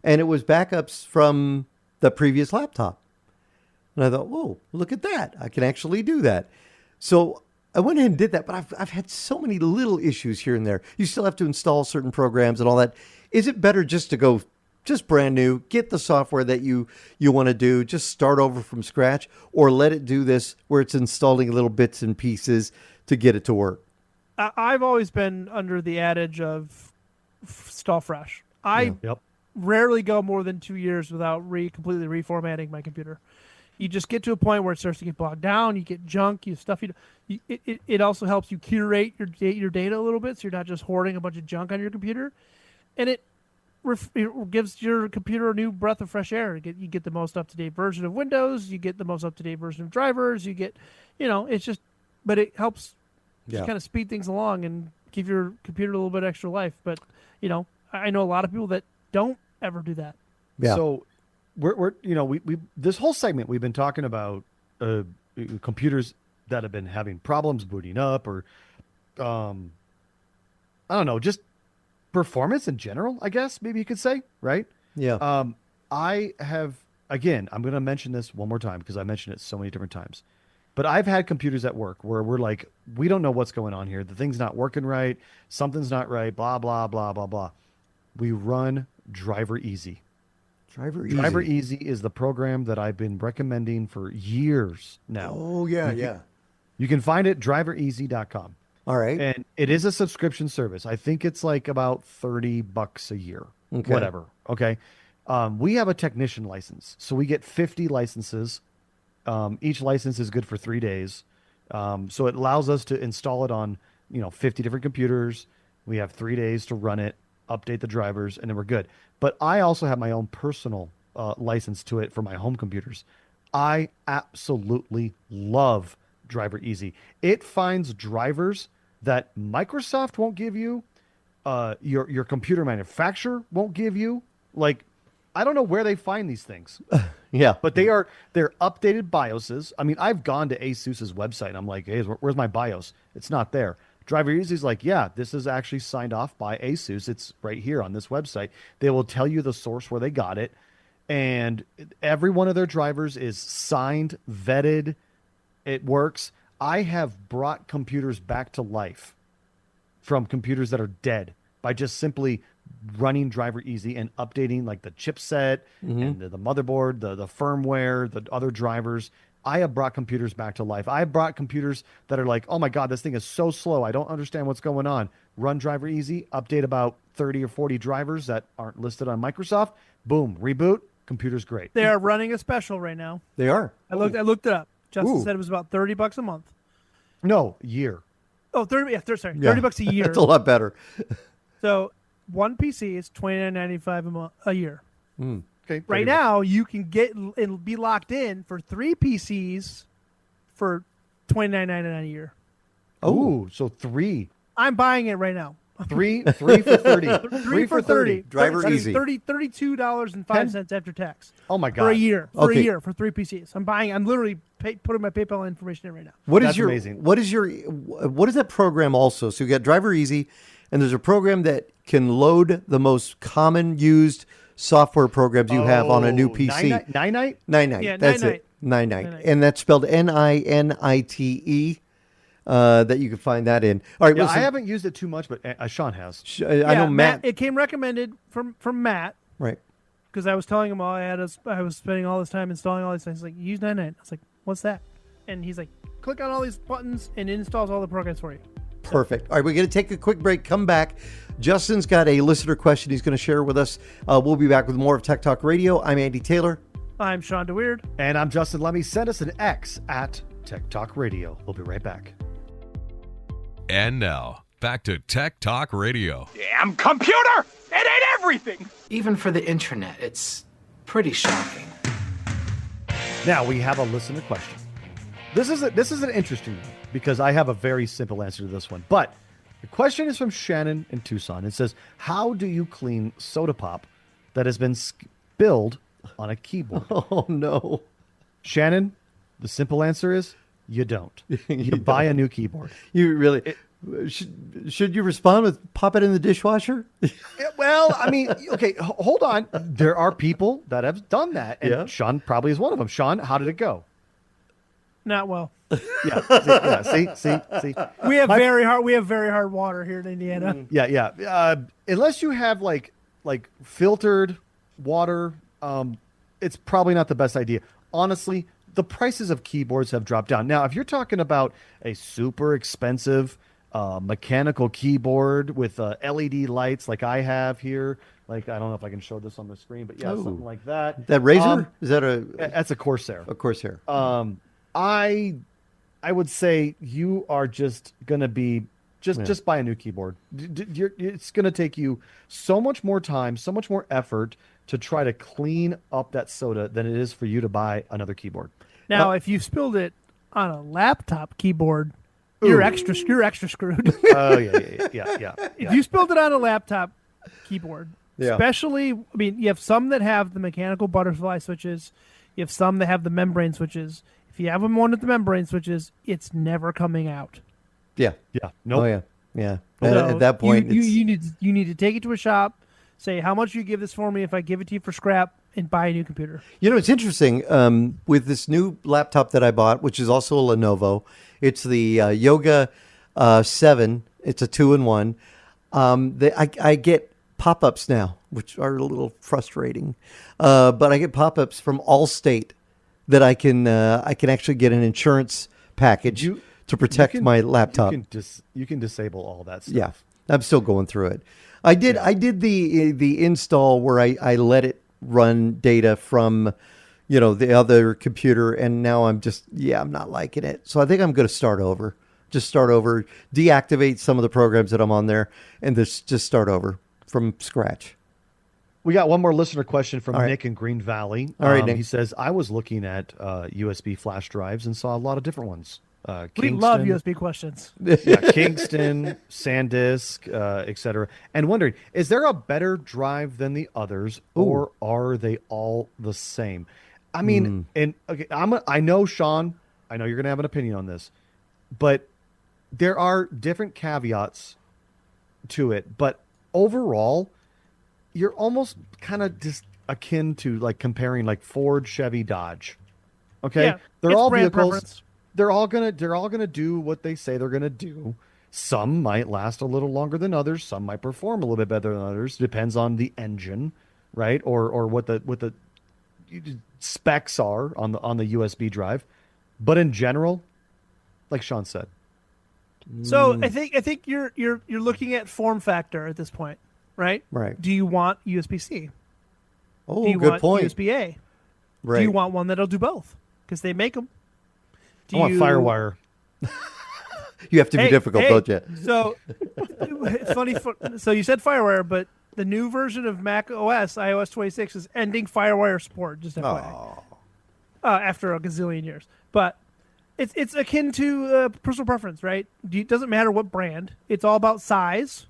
And it was backups from the previous laptop. And I thought, "Whoa, look at that! I can actually do that." So I went ahead and did that, but I've had so many little issues here and there. You still have to install certain programs and all that. Is it better just to go just brand new, get the software that you want to do, just start over from scratch, or let it do this where it's installing little bits and pieces to get it to work. I've always been under the adage of install fresh. I Yep. rarely go more than 2 years without completely reformatting my computer. You just get to a point where it starts to get bogged down. You get junk. You stuff. It also helps you curate your data a little bit, so you're not just hoarding a bunch of junk on your computer, and it gives your computer a new breath of fresh air. You get the most up to date version of Windows. You get the most up to date version of drivers. You get, it's just, but it helps just kind of speed things along and give your computer a little bit extra life. But I know a lot of people that don't ever do that. Yeah. So we're we this whole segment we've been talking about computers that have been having problems booting up, or I don't know, just performance in general, I guess maybe you could say, right? Yeah. I have, again, I'm going to mention this one more time because I mentioned it so many different times. But I've had computers at work where we're like, we don't know what's going on here. The thing's not working right. Something's not right. Blah, blah, blah, blah, blah. We run Driver Easy. Driver Easy is the program that I've been recommending for years now. Oh, yeah, You can find it drivereasy.com. All right. And it is a subscription service. I think it's like about $30 a year. Okay. Whatever. Okay. We have a technician license. So we get 50 licenses. Each license is good for 3 days. So it allows us to install it on, 50 different computers. We have 3 days to run it, update the drivers, and then we're good. But I also have my own personal license to it for my home computers. I absolutely love Driver Easy. It finds drivers that Microsoft won't give you, your computer manufacturer won't give you. Like, I don't know where they find these things. Yeah. But they're updated BIOSes. I mean, I've gone to ASUS's website and I'm like, hey, where's my BIOS? It's not there. Driver Easy is like, yeah, this is actually signed off by ASUS. It's right here on this website. They will tell you the source where they got it. And every one of their drivers is signed, vetted. It works. I have brought computers back to life from computers that are dead by just simply running Driver Easy and updating like the chipset and the motherboard, the firmware, the other drivers. I have brought computers back to life. I have brought computers that are like, oh my God, this thing is so slow. I don't understand what's going on. Run Driver Easy, update about 30 or 40 drivers that aren't listed on Microsoft. Boom, reboot. Computer's great. They are running a special right now. They are. I looked it up. Justin Ooh. said it was about $30 a month. No, year. Oh, 30. Yeah, sorry, $30 a year. That's a lot better. So one PC is $29.95 a year. Okay. Right now, you can get and be locked in for 3 PCs for $29.99 a year. Oh, so 3. I'm buying it right now. 3 for 30. 3 for 30. Driver That's Easy. $32.05 after tax. Oh my God. For a year. Okay. A year for 3 PCs. I'm literally putting my PayPal information in right now. That's amazing. What is that program also? So you got Driver Easy, and there's a program that can load the most common used software programs you have on a new PC. Ninite? Ninite. Yeah, That's Ninite. it. Ninite. Ninite. And that's spelled Ninite. That you can find that in. All right, Yeah, listen. I haven't used it too much, but Sean has. I know Matt. It came recommended from Matt Right. because I was telling him I was spending all this time installing all these things. He's like, use Ninite. I was like, what's that? And he's like, click on all these buttons and it installs all the programs for you. Perfect. All right, we're going to take a quick break. Come back. Justin's got a listener question he's going to share with us. We'll be back with more of Tech Talk Radio. I'm Andy Taylor. I'm Sean DeWeird. And I'm Justin Lemmy. Send us an X at Tech Talk Radio. We'll be right back. And now, back to Tech Talk Radio. Damn computer! It ain't everything! Even for the internet, it's pretty shocking. Now we have a listener question. This is an interesting one because I have a very simple answer to this one. But the question is from Shannon in Tucson. It says, how do you clean soda pop that has been spilled on a keyboard? Oh, no. Shannon, the simple answer is you don't. You buy a new keyboard. You really... Should you respond with pop it in the dishwasher? Well, I mean, okay, hold on. There are people that have done that. And Sean probably is one of them. Sean, how did it go? Not well. See. We have very hard water here in Indiana. Yeah. Unless you have like filtered water, it's probably not the best idea. Honestly, the prices of keyboards have dropped down. Now, if you're talking about a super expensive mechanical keyboard with LED lights like I have here, like I don't know if I can show this on the screen, but yeah, something like that. That Razer? Is that That's a Corsair. A Corsair. I would say you are just going to be just buy a new keyboard. It's going to take you so much more time, so much more effort to try to clean up that soda than it is for you to buy another keyboard. Now, if you spilled it on a laptop keyboard, you're extra screwed. Oh yeah. If you spilled it on a laptop keyboard, Yeah. especially, I mean, you have some that have the mechanical butterfly switches. You have some that have the membrane switches. If you have one with the membrane switches, it's never coming out. Yeah. Nope. Oh yeah. So At that point, you need to take it to a shop. Say, how much do you give this for me if I give it to you for scrap, and buy a new computer? You know, it's interesting with this new laptop that I bought, which is also a Lenovo. It's the Yoga 7. It's a 2-in-1. I get pop-ups now, which are a little frustrating. But I get pop-ups from Allstate that I can actually get an insurance package to protect my laptop. You can disable all that stuff. Yeah, I'm still going through it. I did the install where I let it run data from, the other computer, and now I'm not liking it. So I think I'm going to start over. Just start over, deactivate some of the programs that I'm on there, and just start over from scratch. We got one more listener question from All right. Nick in Green Valley. All right, Nick. He says, I was looking at USB flash drives and saw a lot of different ones. We love USB questions. Yeah, Kingston, SanDisk, etc. And wondering, is there a better drive than the others, or are they all the same? I mean, I know, Sean, I know you're going to have an opinion on this, but there are different caveats to it. But overall, you're almost kind of just akin to like comparing like Ford, Chevy, Dodge. Okay, Yeah, they're it's all brand vehicles. preference. They're all gonna do what they say they're gonna do. Some might last a little longer than others. Some might perform a little bit better than others. Depends on the engine, right? Or what the specs are on the USB drive. But in general, like Sean said, So I think you're looking at form factor at this point, right? Right. Do you want USB-C? Oh, Do you good want point. USB-A? Right. Do you want one that'll do both? Because they make them. I want FireWire. You have to be difficult, don't you? So it's funny. So you said FireWire, but the new version of Mac OS, iOS 26, is ending FireWire support. Just FYI. After a gazillion years, but it's akin to personal preference, right? It doesn't matter what brand. It's all about size.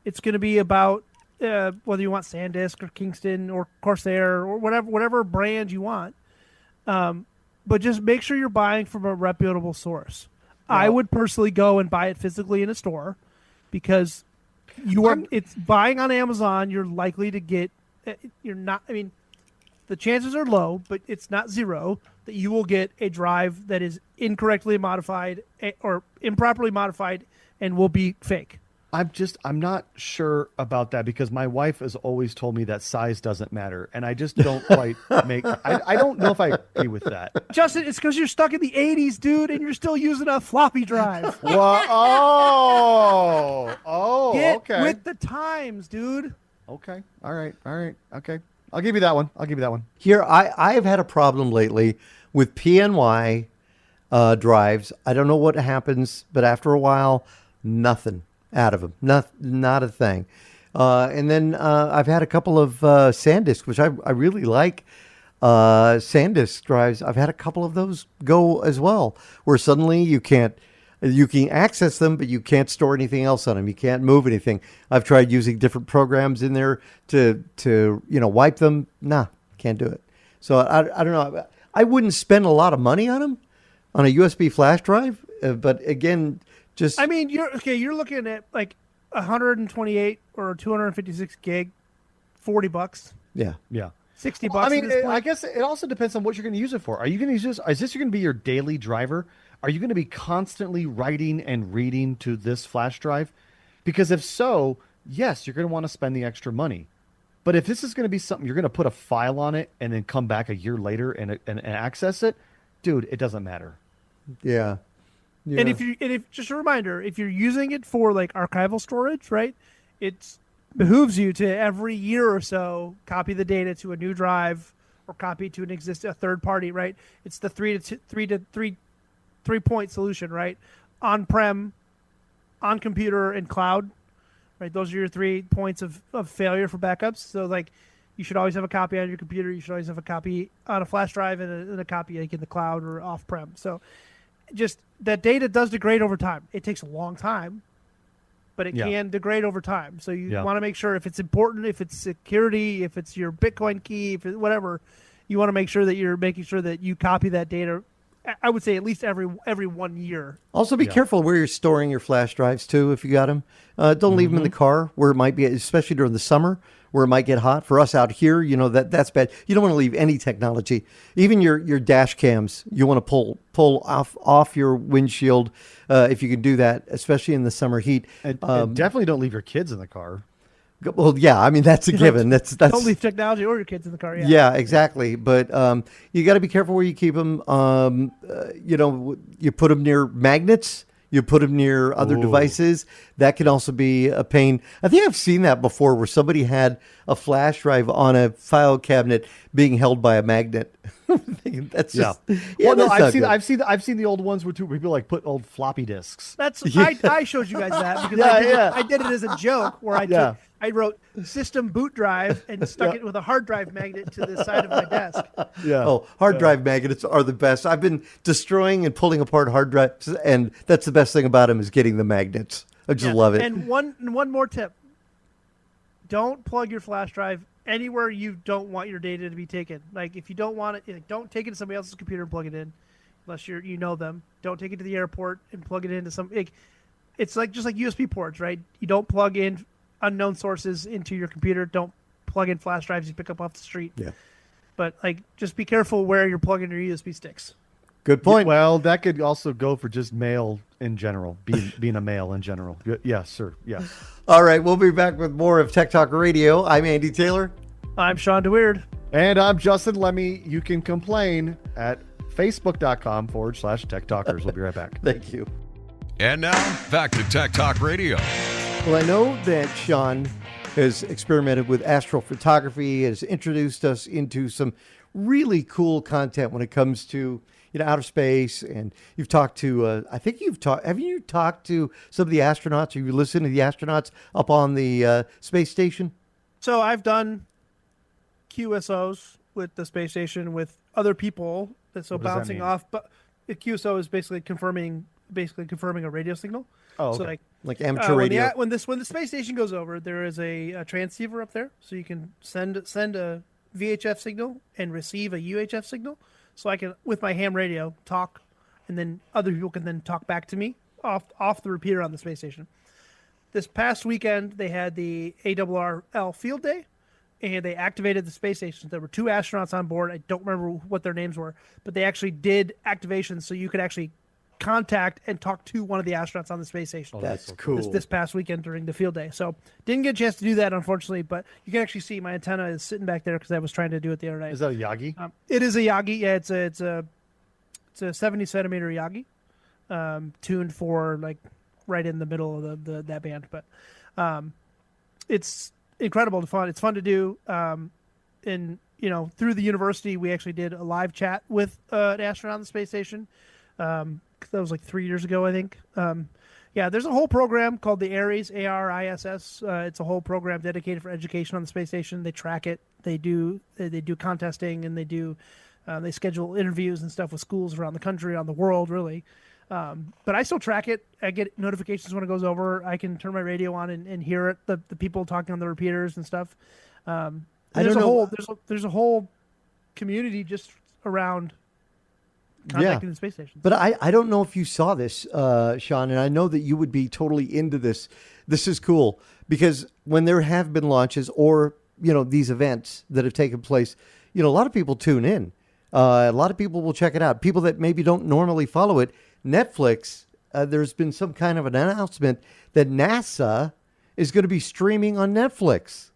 It's going to be about whether you want SanDisk or Kingston or Corsair or whatever brand you want. But just make sure you're buying from a reputable source. Yeah. I would personally go and buy it physically in a store because it's buying on Amazon. You're likely to get, you're not, I mean, the chances are low, but it's not zero that you will get a drive that is incorrectly modified or improperly modified and will be fake. I'm not sure about that because my wife has always told me that size doesn't matter, and I just don't quite I don't know if I agree with that. Justin, it's because you're stuck in the 80s, dude, and you're still using a floppy drive. Well, Get okay. with the times, dude. Okay. All right. Okay. I'll give you that one. Here, I've had a problem lately with PNY drives. I don't know what happens, but after a while, nothing out of them. Not a thing. And then I've had a couple of SanDisk, which I really like. SanDisk drives. I've had a couple of those go as well, where suddenly you can access them, but you can't store anything else on them. You can't move anything. I've tried using different programs in there to wipe them. Nah, can't do it. So I don't know. I wouldn't spend a lot of money on them on a USB flash drive, but again, just I mean, you're looking at like 128 or 256 gig, $40. Yeah. $60. I mean, I guess it also depends on what you're going to use it for. Are you going to use this? Is this going to be your daily driver? Are you going to be constantly writing and reading to this flash drive? Because if so, yes, you're going to want to spend the extra money. But if this is going to be something you're going to put a file on it and then come back a year later and access it, dude, it doesn't matter. Yeah. Yeah. And if just a reminder, if you're using it for like archival storage, right, it behooves you to every year or so copy the data to a new drive or copy to a third party, right? It's the three point solution, right? On-prem, on computer, and cloud, right? Those are your 3 points of failure for backups. So like, you should always have a copy on your computer. You should always have a copy on a flash drive and a copy like in the cloud or off-prem. So just that data does degrade over time. It takes a long time, but it can degrade over time. So you want to make sure if it's important, if it's security, if it's your Bitcoin key, if it's whatever, you want to make sure that you're making sure that you copy that data. I would say at least every 1 year. Also, be careful where you're storing your flash drives too. If you got them, don't leave them in the car where it might be, especially during the summer where it might get hot. For us out here, that's bad. You don't want to leave any technology, even your dash cams. You want to pull off your windshield if you can do that, especially in the summer heat. And definitely don't leave your kids in the car. Well, yeah, I mean, that's a given. That's don't leave technology or your kids in the car. Yeah, exactly. But you got to be careful where you keep them. You put them near magnets. You put them near other devices. That can also be a pain. I think I've seen that before, where somebody had a flash drive on a file cabinet being held by a magnet. That's just I've seen the old ones where people like put old floppy disks. I showed you guys that because I did it as a joke where I wrote system boot drive and stuck it with a hard drive magnet to the side of my desk. Yeah. Oh, hard drive magnets are the best. I've been destroying and pulling apart hard drives, and that's the best thing about them is getting the magnets. I just love it. And one more tip: don't plug your flash drive anywhere you don't want your data to be taken. Like if you don't want it, don't take it to somebody else's computer and plug it in, unless you know them. Don't take it to the airport and plug it into some. It's like just like USB ports, right? You don't plug in unknown sources into your computer. Don't plug in flash drives you pick up off the street. Yeah. But just be careful where you're plugging your USB sticks. Good point. Well, that could also go for just mail in general, being a mail in general. Yes, sir. Yes. All right, we'll be back with more of Tech Talk Radio. I'm Andy Taylor. I'm Sean DeWeird. And I'm Justin Lemmy. You can complain at facebook.com/Tech Talkers. We'll be right back. Thank you. And now, back to Tech Talk Radio. Well, I know that Sean has experimented with astrophotography, has introduced us into some really cool content when it comes to outer space, and you've talked to have you talked to some of the astronauts? Have you listened to the astronauts up on the space station? So I've done QSOs with the space station with other people. So bouncing off, but the QSO is basically confirming a radio signal. Oh, okay. So like amateur radio. When the space station goes over, there is a transceiver up there, so you can send a VHF signal and receive a UHF signal. So I can, with my ham radio, talk, and then other people can then talk back to me off the repeater on the space station. This past weekend, they had the ARRL field day, and they activated the space station. There were 2 astronauts on board. I don't remember what their names were, but they actually did activations so you could actually contact and talk to one of the astronauts on the space station. Oh, that's cool. This past weekend during the field day. So didn't get a chance to do that, unfortunately, but you can actually see my antenna is sitting back there because I was trying to do it the other night. Is that a Yagi? It is a Yagi. Yeah, it's a 70 centimeter Yagi, tuned for right in the middle of that band. But it's incredible to fun. It's fun to do. And through the university, we actually did a live chat with an astronaut on the space station. That was 3 years ago, I think. There's a whole program called the ARISS, ARISS. It's a whole program dedicated for education on the space station. They track it. They do contesting, and they schedule interviews and stuff with schools around the country, around the world, really. But I still track it. I get notifications when it goes over. I can turn my radio on and hear it. The people talking on the repeaters and stuff. There's a whole community just around contacting the space station. But I don't know if you saw this, Sean, and I know that you would be totally into this. This is cool because when there have been launches or, these events that have taken place, a lot of people tune in. A lot of people will check it out. People that maybe don't normally follow it. Netflix, there's been some kind of an announcement that NASA is going to be streaming on Netflix.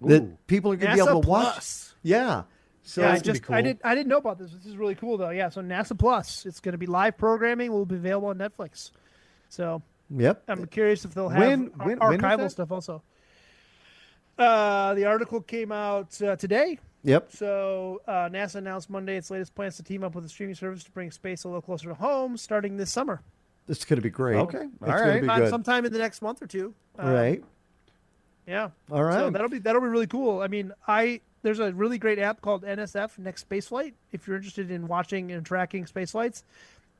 that people are going to be NASA able to watch. Plus. Yeah. So Yeah, that's gonna be cool. I didn't know about this. This is really cool though. Yeah, so NASA Plus, it's going to be live programming. Will be available on Netflix. So yep. I'm curious if they'll have When is archival that? stuff also. The article came out today. Yep. So NASA announced Monday its latest plans to team up with a streaming service to bring space a little closer to home, starting this summer. This is going to be great. Okay. It's All going to right. be good. Sometime in the next month or two. Right. Yeah. All right. So that'll be really cool. I mean, there's a really great app called NSF, Next Spaceflight. If you're interested in watching and tracking space flights,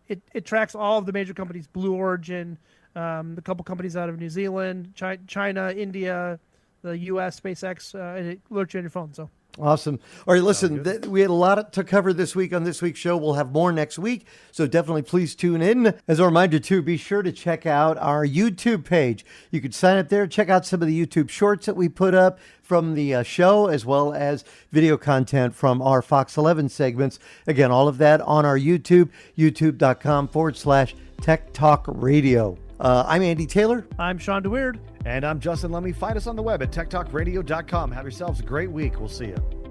it tracks all of the major companies, Blue Origin, the couple companies out of New Zealand, China, India, the U.S., SpaceX, and it alerts you on your phone. So. Awesome. All right, listen, we had a lot to cover this week on this week's show. We'll have more next week, so definitely please tune in. As a reminder, too, be sure to check out our YouTube page. You could sign up there, check out some of the YouTube shorts that we put up from the show, as well as video content from our Fox 11 segments. Again, all of that on our YouTube, youtube.com/Tech Talk Radio. I'm Andy Taylor. I'm Sean DeWeird. And I'm Justin Lemmy. Find us on the web at techtalkradio.com. Have yourselves a great week. We'll see you.